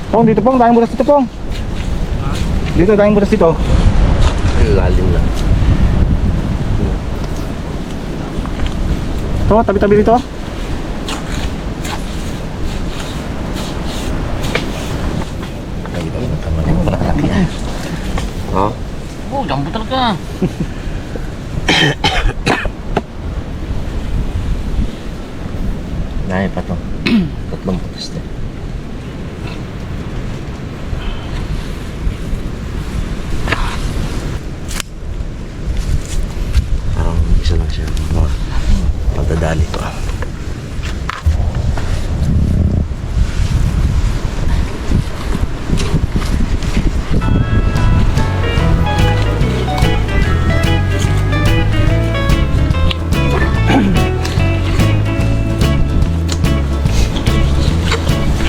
Pong, dito pong, dahing butas dito pong. Dito, dahing butas dito. Ay, lalim na. Ito, tabi-tabi dito. Ay, ito na tama na. Malaki na. Oh? Oh, jumbo talaga. Dahil pa to. Tatlong putis na. Parang isa lang siya. Pagdadali pa.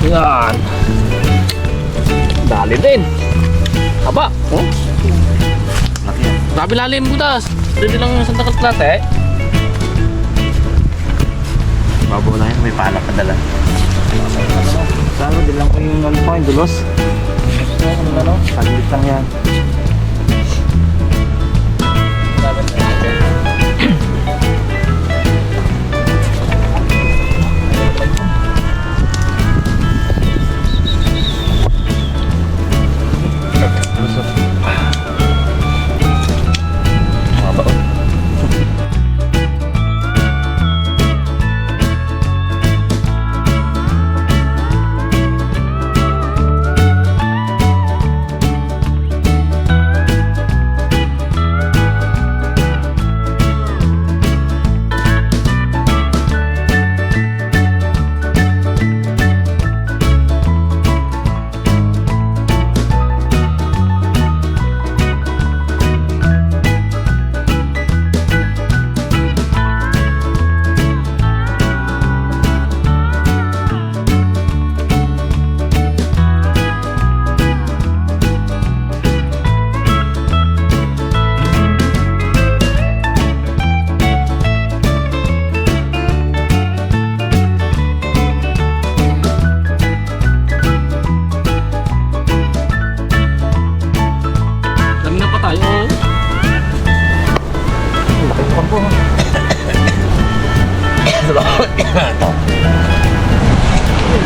Yan. Dali din. Aba, oh. Laki yan. Grabe lalim butas. Dito lang yung Santa Cruz Plate eh. Babaw lang yan. May pala pa dala. Sana, di lang ko yung ano pa, yung dulos. Saglit lang yan.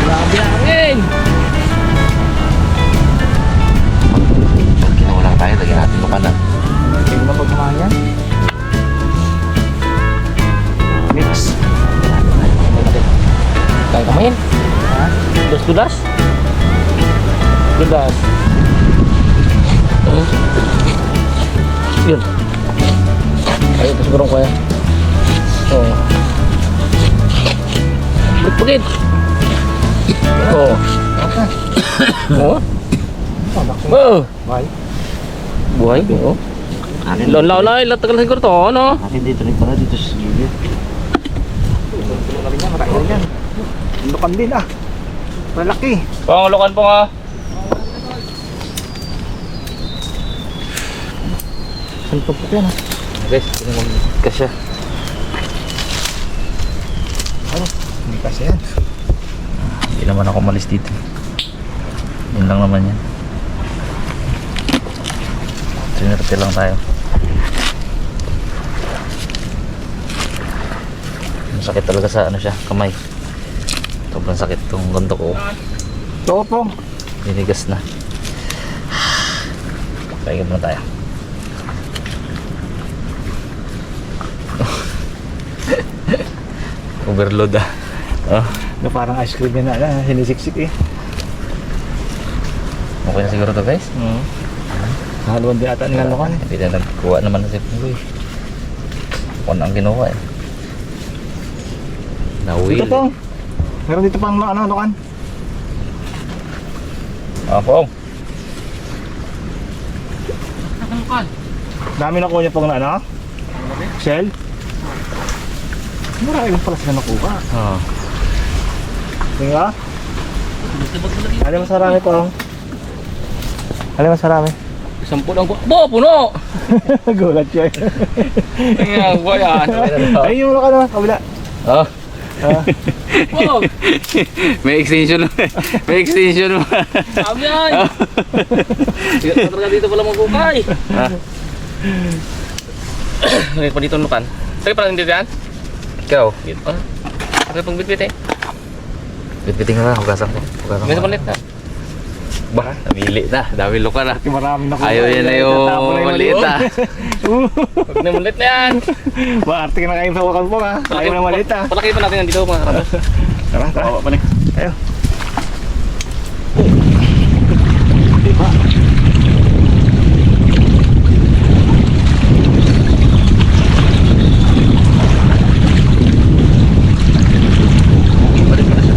Grabe angin. Pag kinulang tayo, lagyan natin ito kanan. Hindi mo na pagkumahan yan. Mix. Kaya kamayin. Ha? Dudas. Dudas. Yun. Ay, ito siguro ko yan. Oh. Bukit-bukit. Oh. Okay. Oh. Oh. Bye. Buhay. Oh. Laon-laon na. Tagal siguro to. Ano? Akin dito rin pala dito sa gilid. Tulong na rin yan, marami rin yan. Lukan din ah. Malaki. Pangulukan po nga. Salpag po yan ah. Guys, tinanong kasya. Ano? Hindi kasi yan. Hindi naman ako malis dito. Yun lang naman yan. Sinerte lang tayo. Masakit talaga sa ano siya, kamay. Sobrang sakit tong ganto ko. Oo po. Dinigas na. Pahinga muna tayo. Overload ah. Oh, Na parang ice cream yan na, sinisiksik eh. okay na siguro to guys. Haluan din ata nilang lukan eh. Hindi na nagkuha naman na si Punggoy. Kung ang ginawa eh. Nawil. Dito po. Meron dito pang ano, lukan. Pong. Nakulukan. Dami na kuha niya pong na ano? Shell? Marami lang pala sila nakuha. Oh. Tingin ka? Alam mas marami po. Alam mas marami. 10 lang po. Bo, puno! Gulat siya. Tingnan ko yan. Ay, yung lukan na, kabila. Oh. Wow! May extension. May extension. Sabi ay! Sigat na talaga dito pala magkukay. Ha? Lagay pa dito ang lukan. Lagay pa lang dito yan? Ikaw? Lagay pang bitbit eh. Bitbiting na lang. Hugasan ko. Hugasan May ko. nakulit na. Bah, namili na. Dami luka na. Maraming nakuha. Ayaw yan na yung maliit ah. Huwag na mulit na yan. Maarte ka na kayo sa wakan po ha. Ayaw na maliit ha. Palaki pa natin yan dito mga karabas. Tara, tara. Oo, balik. Ayaw. Balik pa na siya.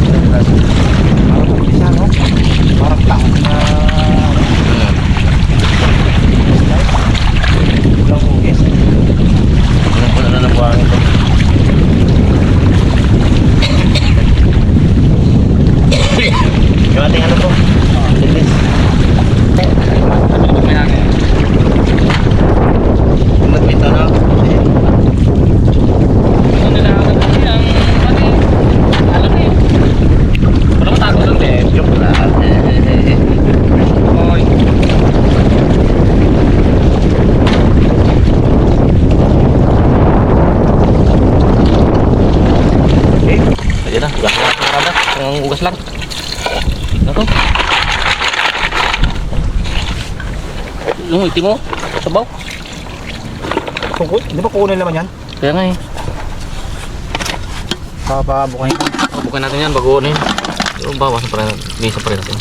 Parang isa no? Parang tao na... Walang hugis. Ilang ko na nabuhangin ito. Yung ating ano po? Silis. May hangin. Nagpito na. Ano nila ang pati alam niyo. Wala matako doon eh. Joke lang. Oy. Ayan na, ugas lang. Karabas, ang ugas lang. Ano to? Yung itim mo, sabaw. Tungkol? Hindi ba kukunin naman yan? Kaya nga eh. Papabukahin ka. Bukan natin yan, bagoon eh. Yung bawasan pa rin, bisa pa rin natin.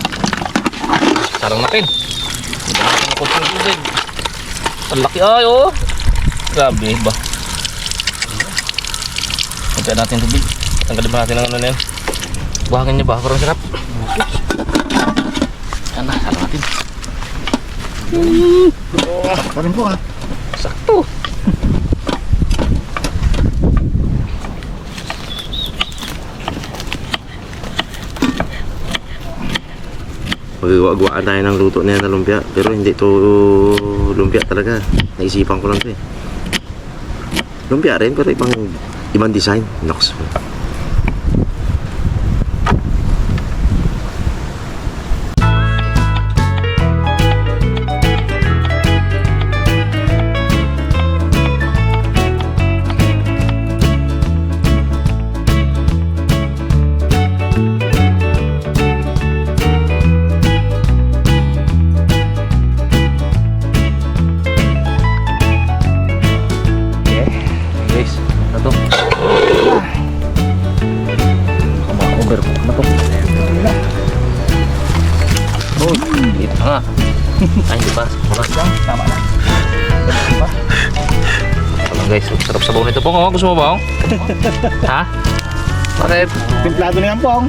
Sarang natin. Hindi natin nakumpong tubig. Ang laki ay oh. Grabe ba. Hintayin natin tubig. Tanggalin ba natin ang ano na yan. Buhangin niya ba? Parang sarap. Yan na, sarang natin. Pa rin po ha. Sakto. Magagawa tayo ng luto na yan na lumpia. Pero hindi to lumpia talaga. Naisipan ko lang to eh. Lumpia rin pero ibang design. Nox. Guys, ano to? Overcook na to. Dito nga. Ay, hindi pa. Oras lang. Tama na. Ito lang guys. Sarap sabaw nito po. Oh, gusto mo ba? Ha? Bakit? Timplado na yan po.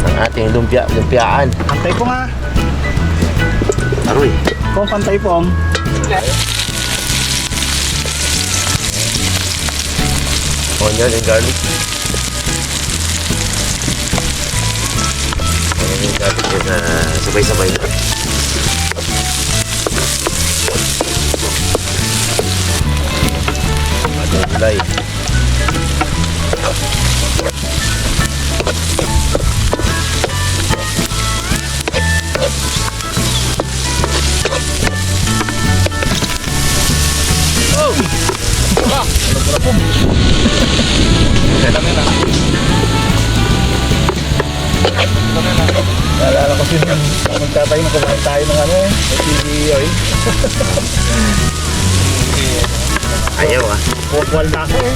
Ang ating lumpiaan. Pantay po nga. Aroy. Pong pantay po. Onion and garlic. Onion and garlic yun na sabay-sabay na. Ating gulay. Naalala ko sino yung magtatay na kumain tayo ng ano eh. TV oil. Ayaw ah. Kukwal na ako eh.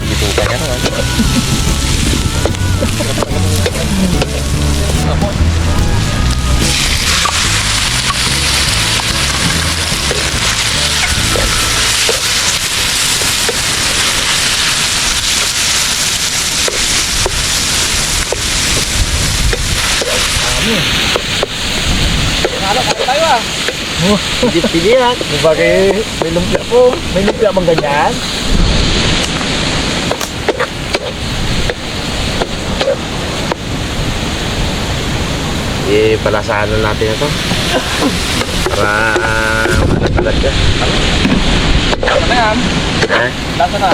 Dito ka niya naman. Halo, kain tayo ah. Hindi yan. Bagay, may lumpia po. May lumpia bang ganyan? Palasahan na natin ito. Para malagpalag ka. Lasa na yan. Ha? Lasa na.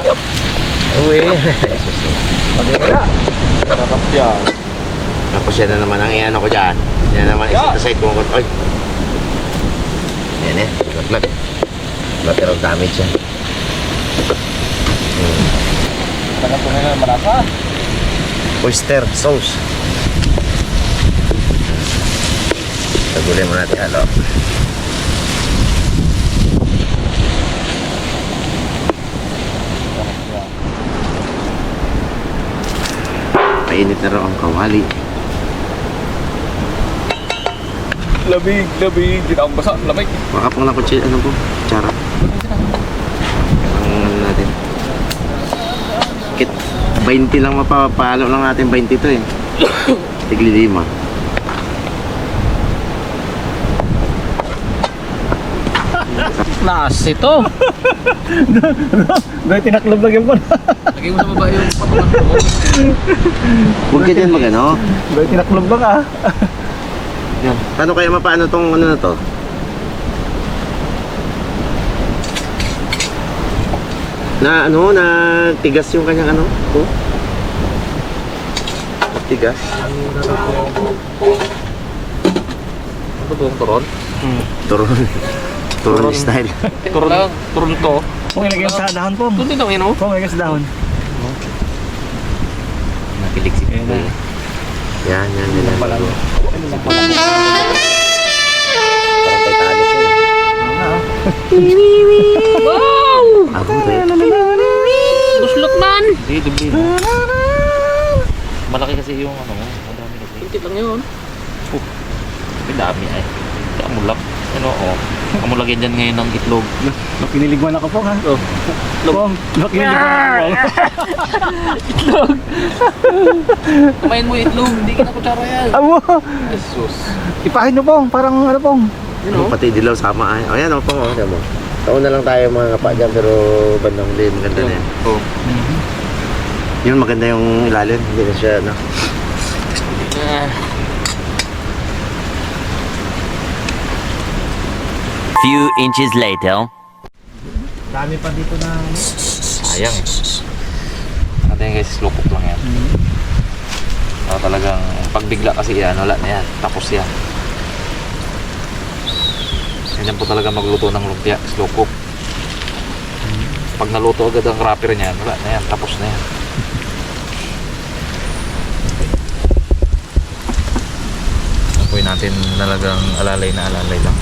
Uwi. Bagay kaya. Sarap yan. Tapos yan na naman ang iano ko dyan. Yan na naman isa side ko. Oy. Yan eh. Lag. Lateral damage yan. Tagal ko na malasa. Oyster sauce. Tagulin mo natin halo. Mainit na raw ang kawali. Labig. Hindi na akong basa. Lamig. Makapang na kutsi, ano po? Kutsara. Ang ano natin. Kit 20 lang mapapalo lang natin, 20 to eh. Tigli 5. Nas ito. Bagay tinaklob lang yung po. Lagay mo sa baba yung patulan ko. Huwag ka dyan mag-ano. Bagay tinaklob lang ah. Yan. Paano kaya mapaano tong ano na to? Na ano, na tigas yung kanyang ano? Oh. Tigas. Ano to? Turon? Turon. Turon style. Turon to. Kung ilagay sa dahon po. Turon din ako yun oh. Kung ilagay sa dahon. Nakilig si Kuya. Yan, nila. Parang Parang Titanic yun. Wow! Ako rin. Guslot man! Hindi, dubli. Malaki kasi yung ano, madami kasi. Kunti lang yun. May dami ay. Amulak. Ano, oh. Amulagyan dyan ngayon ng itlog. Nakiniligwan ako po ha. Pong, nakiniligwan ako. Kumain mo yung itlog, hindi ka na kutsara yan. Amo! Jesus. Ipahin nyo pong, parang ano pong. Ano, pati dilaw sama ay. O yan, o pang o. Yan mo. Taon na lang tayo mga kapa dyan, pero bandang huli, maganda na yan. Oh. Yun, maganda yung ilalim. Hindi na siya, ano. Few inches later. Dami pa dito na. Sayang eh. Ano yan guys, slow cook lang yan. Talagang pagbigla kasi yan, wala na yan. Tapos yan. Ganyan po talaga magluto ng lumpia, slow cook. Pag naluto agad ang wrapper niyan, wala na yan, tapos na yan. Apoy natin talagang alalay na alalay lang.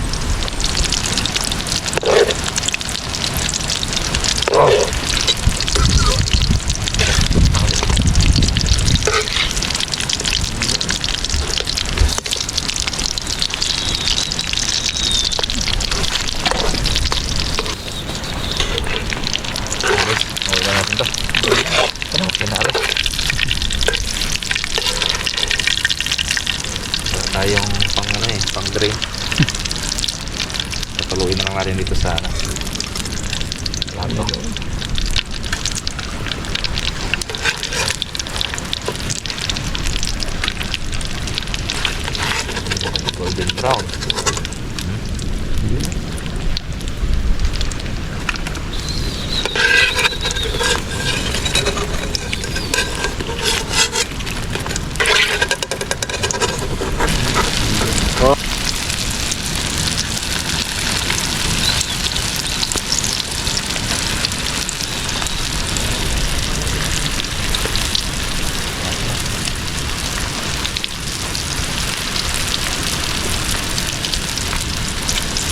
Okay na natin to. Okay na rin. Wala tayong pang ano eh, pang drain. Patuloy na lang natin dito sa ano. Plato. Golden brown.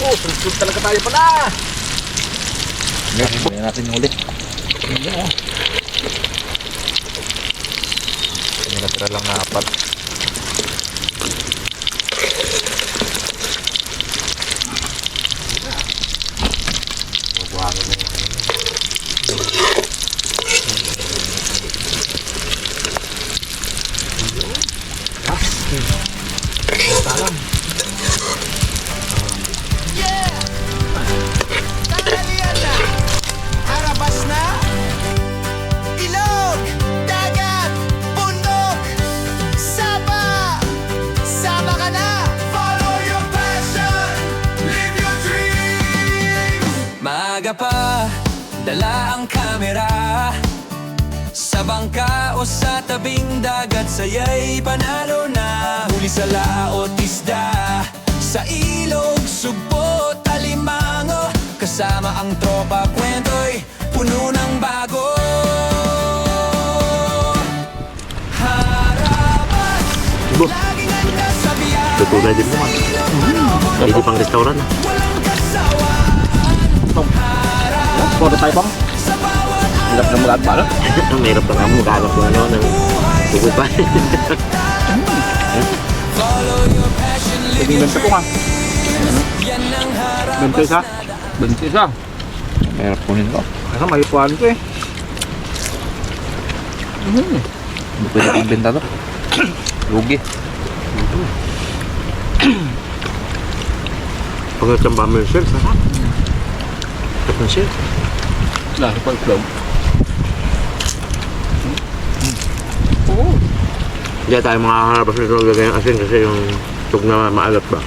Oh, sulsul talaga tayo pala. Next, balik natin yung ulit. Natira lang na apat. Bubuhangin na yun. Tanghalian na, harabas na. Ilog, dagat, bundok, saba, saba ka na. Follow your passion, live your dream. Maaga pa, dala ang kamera. Sa bangka o sa tabing dagat, saya'y panalo na. Huli sa laot isda, sa ilog, sugpo, talimango. Kasama ang tropa, kwento'y puno ng bago. Harabas, Ibo, laging handa sa biyahe. tutunay din mo man. Hindi pang restaurant ah. Walang kasawaan. Puro tayo bang? Sa bawat Hirap na mag-at pala. Ang mahirap na kamo maghanap ng ano, ng tugupan. follow your passion, live your Bibenta ko nga. yan ang harabas. Benta isa. Benci isa. Mahirap kunin ko. Kasi may ipuan ko eh. Hindi pwede kang benta to. Lugi. Pag natsamba mo yung shell, sarap. Sarap ng shell. Lasa pa itlog. Hindi tayo makakaharap nito lagay ng asin kasi yung tug na maalat ba.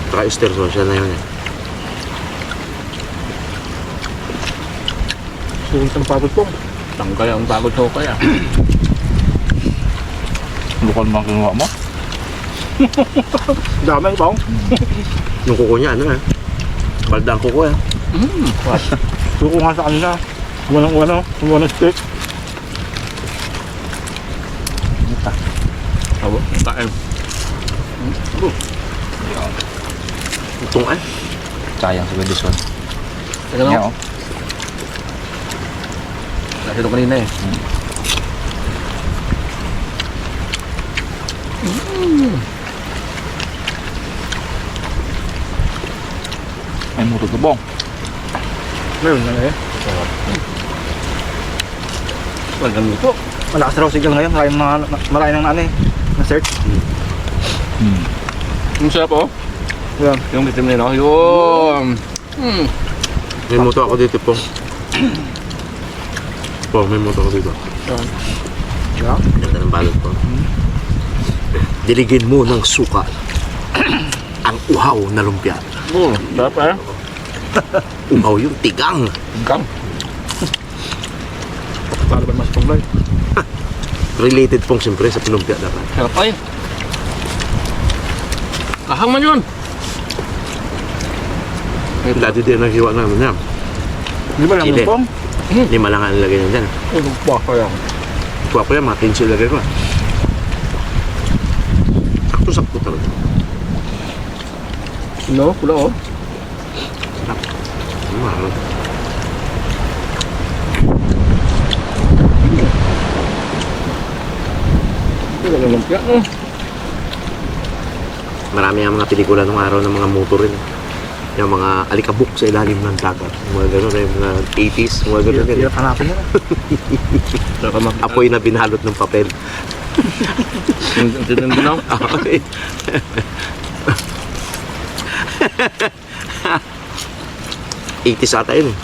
Saka Easter sauce, yan na yun eh. Sulit ang pagod ko. Tangkay ang pagod sa kaya. Bukal mga kinuha mo. Dami bang? Yung kuko niya, ano eh. Balda ang kuko eh. Suko nga sa kanila. Walang steak. Abo, tayo. Itong ay. Sayang sa this one. Teka lang. Yeah, oh. Lasa ito kanina eh. May muto to bong. Meron na eh. Walang luto. Malakas raw sigal ngayon. Marami ng ano eh. Na-search. Ang sarap oh. Yan. Yung itim na yun oh. Yun. May moto ako dito po. Po, may moto ako dito. Yan. Ganda ng balot po. Diligin mo ng suka ang uhaw na lumpia. Sarap eh. Uhaw yung tigang. Hanggang. Para ba mas panglay? Related pong siyempre sa lumpia dapat. Sarap ay. Kahang man yun. Dati din ang hiwa namin niya. Di ba lang Chile. yung pong? Lima lang ang ilagay niya dyan. Ano pa pa yan? Kuha ko yan, mga 15 ilagay ko. Sakto-sakto talaga. No, pula oh. Mahal. Di ba lang lumpia? Marami ang mga pelikula nung araw ng mga motor rin. Yung mga alikabok sa ilalim ng dagat. Mga gano'n, yung mga 80s, mga gano'n. Hirap hanapin yun. Sarap ka makita. Apoy na binalot ng papel. Ang tinan din ako. Okay. '80s ata yun eh.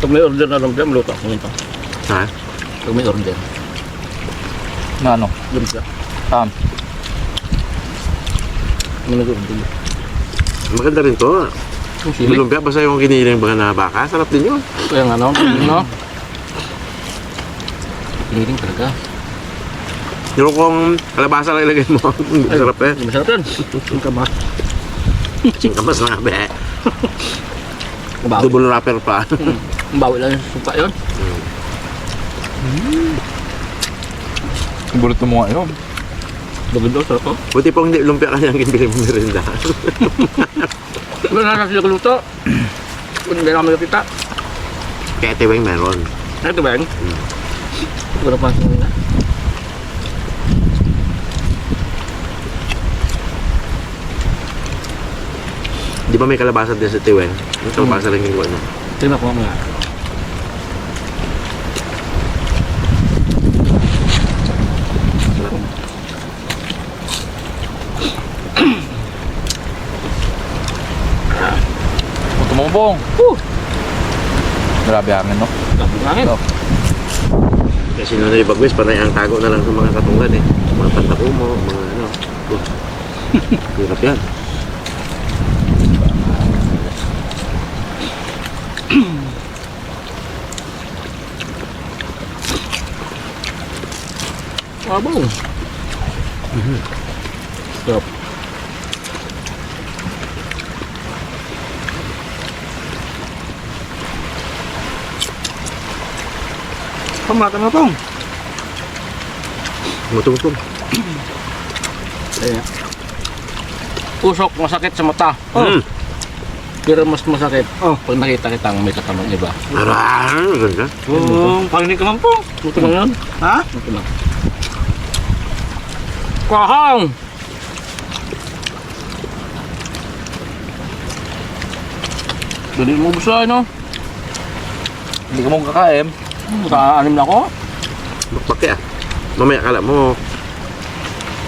Pag may order na lumpia, maluto ako nito. Ha? Pag may order. Na ano? Lumpia. Saan? May nag-order. Maganda rin to. Yung sili. Lumpia, basta yung kiniling mga na baka, sarap din yun. Kaya nga no? No? Piniling talaga. Pero kung kalabasa lang ilagay mo, sarap eh. Masarap yan. Yung kama. Singkamas na nga be. Bawi. Double wrapper pa. Bawi lang yung suka yun. Burito mo nga yun. Bagod daw, sarap oh. Buti pong hindi lumpia ka niyang kinbili mo merinda. Wala na sila kaluto. Hindi na kami nakita. Kaya Teweng meron. Ito ba yan? Wala pa sa nila. Di ba may kalabasa din sa Tiwen? May kalabasa lang yung ano. Tingnan ko mga. Tumubong. Grabe hangin, no? Hangin. Oh. Kasi nung nalibagwis, panay ang tago na lang sa mga katunggan eh. Mga pantakumo, mga ano. Hirap yan. Abang. Stop. Pamata na pong. Matungtong. Usok, masakit sa mata. Mm. Pero mas masakit pag nakita kitang may katamang iba. Araan, ganda. Parinig ka man po. Ito lang yun. Ha? Ito lang. Kahang! Dali mo busa, no? Hindi ka mong kakain. Sa-anim na ako. Bakbaki ah. Mamaya akala mo,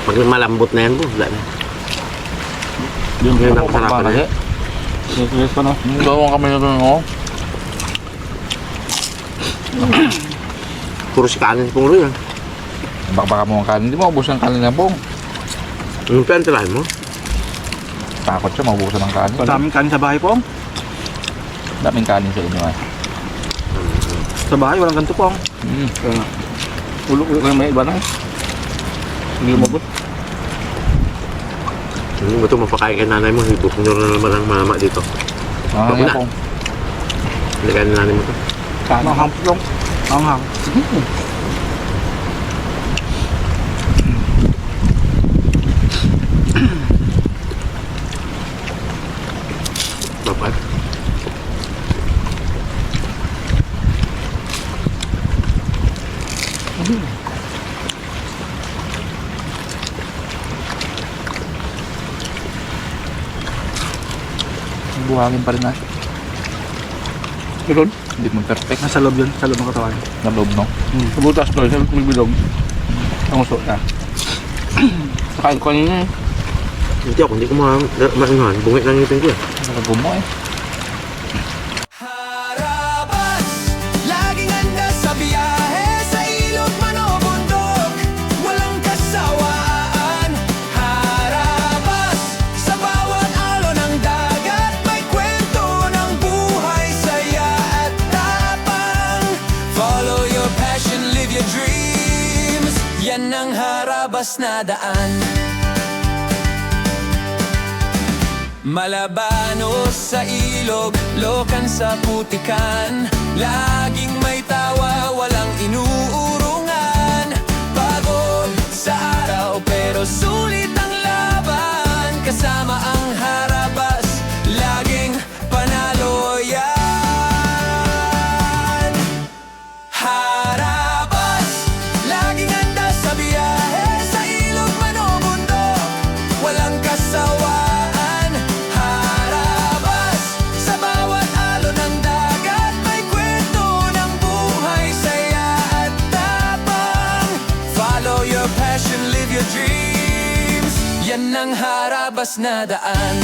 pag malambot na yan po, wala na. Yun, Ngayon ang Ako sarap na pagbalaki. yan. Yes pa, no? Yung dalawang kami na doon, oh. Puro si kanin pong rin ah. Baka mo ang kanin. Hindi mo ubusan ang kanin na bong. Yung tirahin mo? Takot siya, maubusan ng kanin. Daming kanin sa bahay pong. Daming kanin sa inyo, eh. Sa bahay, walang ganito pong. Ulok ko may iba na. Hindi lumabot. Hindi mo ito mapakain kay nanay mo, hibok nyo na naman ang mama dito. Ah, Wag yan na. pong. Hindi kaya nanay mo ito. Manghang pong. Manghang. Bapak. Buhangin pa rin na. Meron? Hindi mo perfect. Nasa loob yun. Sa loob ng katawan. Na loob, no? Kabutas doon, sa may bilog. Ang usok na. Kain ko kanina eh. Hindi ko maanuhan. Bungit lang yung tingin ko eh. Nakagum mo, eh. Harabas, laging handa sa biyahe, sa ilog man o bundok, walang kasawaan. Harabas, sa bawat alon ng dagat, may kwento ng buhay, saya at tapang. Follow your passion, live your dreams, yan ang harabas na daan. Malabano sa ilog, lokan sa putikan, laging may tawa, walang inuurungan. Pagod sa araw pero sulit ang laban, kasama ang harabas, laging panalo yan. Harabas, laging handa sa biyahe, sa ilog man o bundok, walang kasawaan. Live your dreams, yan ang harabas na daan.